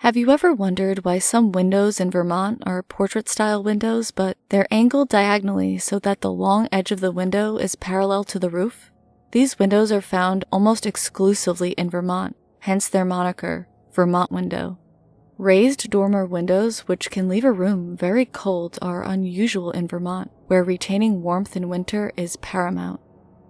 Have you ever wondered why some windows in Vermont are portrait-style windows, but they're angled diagonally so that the long edge of the window is parallel to the roof? These windows are found almost exclusively in Vermont, hence their moniker, Vermont window. Raised dormer windows, which can leave a room very cold, are unusual in Vermont, where retaining warmth in winter is paramount.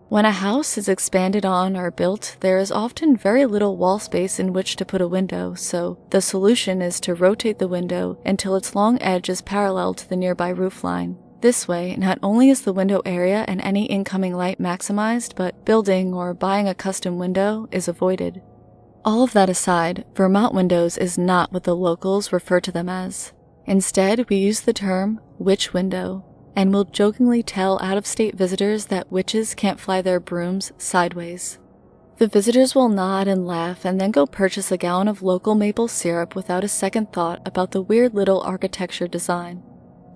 When a house is expanded on or built, there is often very little wall space in which to put a window, so the solution is to rotate the window until its long edge is parallel to the nearby roof line. This way, not only is the window area and any incoming light maximized, but building or buying a custom window is avoided. All of that aside, Vermont windows is not what the locals refer to them as. Instead, we use the term witch window, and will jokingly tell out-of-state visitors that witches can't fly their brooms sideways. The visitors will nod and laugh and then go purchase a gallon of local maple syrup without a second thought about the weird little architecture design.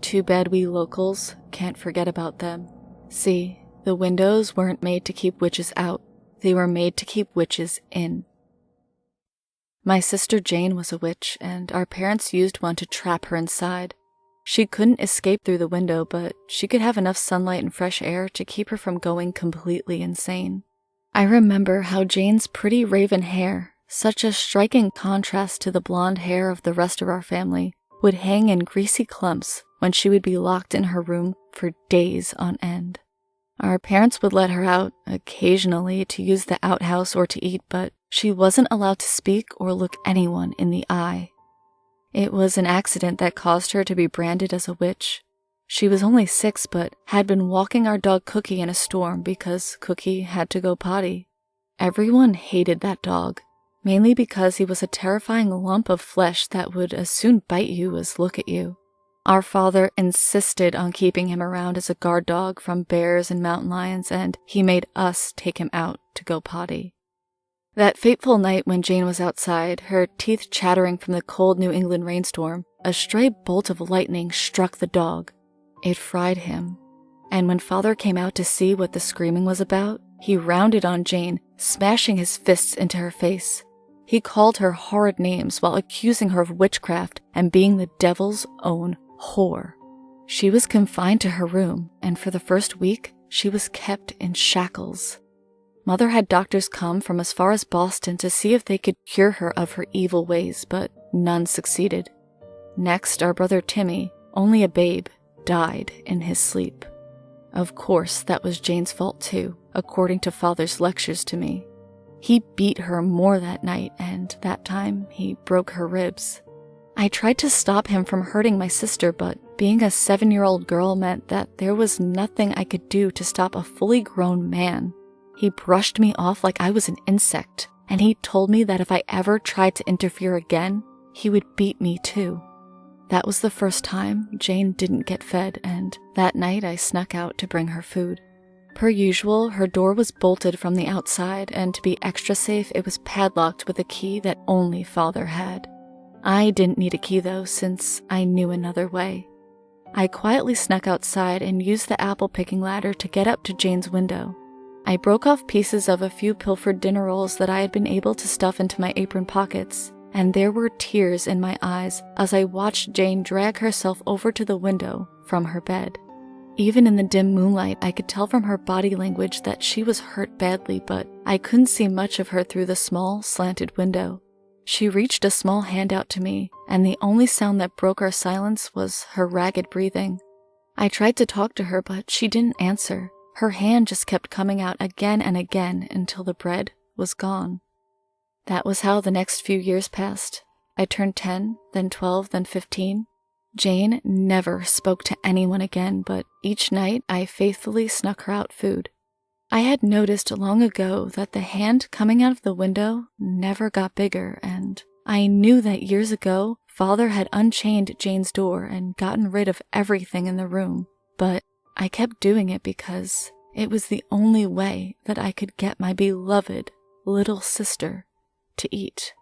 Too bad we locals can't forget about them. See, the windows weren't made to keep witches out, they were made to keep witches in. My sister Jane was a witch, and our parents used one to trap her inside. She couldn't escape through the window, but she could have enough sunlight and fresh air to keep her from going completely insane. I remember how Jane's pretty raven hair, such a striking contrast to the blonde hair of the rest of our family, would hang in greasy clumps when she would be locked in her room for days on end. Our parents would let her out occasionally to use the outhouse or to eat, but she wasn't allowed to speak or look anyone in the eye. It was an accident that caused her to be branded as a witch. She was only 6 but had been walking our dog Cookie in a storm because Cookie had to go potty. Everyone hated that dog, mainly because he was a terrifying lump of flesh that would as soon bite you as look at you. Our father insisted on keeping him around as a guard dog from bears and mountain lions, and he made us take him out to go potty. That fateful night when Jane was outside, her teeth chattering from the cold New England rainstorm, a stray bolt of lightning struck the dog. It fried him, and when Father came out to see what the screaming was about, he rounded on Jane, smashing his fists into her face. He called her horrid names while accusing her of witchcraft and being the devil's own whore. She was confined to her room, and for the first week, she was kept in shackles. Mother had doctors come from as far as Boston to see if they could cure her of her evil ways, but none succeeded. Next, our brother Timmy, only a babe, died in his sleep. Of course, that was Jane's fault too, according to Father's lectures to me. He beat her more that night, and that time he broke her ribs. I tried to stop him from hurting my sister, but being a 7-year-old girl meant that there was nothing I could do to stop a fully grown man. He brushed me off like I was an insect, and he told me that if I ever tried to interfere again, he would beat me too. That was the first time Jane didn't get fed, and that night I snuck out to bring her food. Per usual, her door was bolted from the outside, and to be extra safe, it was padlocked with a key that only Father had. I didn't need a key though, since I knew another way. I quietly snuck outside and used the apple-picking ladder to get up to Jane's window. I broke off pieces of a few pilfered dinner rolls that I had been able to stuff into my apron pockets, and there were tears in my eyes as I watched Jane drag herself over to the window from her bed. Even in the dim moonlight, I could tell from her body language that she was hurt badly, but I couldn't see much of her through the small, slanted window. She reached a small hand out to me, and the only sound that broke our silence was her ragged breathing. I tried to talk to her, but she didn't answer. Her hand just kept coming out again and again until the bread was gone. That was how the next few years passed. I turned 10, then 12, then 15. Jane never spoke to anyone again, but each night I faithfully snuck her out food. I had noticed long ago that the hand coming out of the window never got bigger, and I knew that years ago Father had unchained Jane's door and gotten rid of everything in the room, but I kept doing it because it was the only way that I could get my beloved little sister to eat.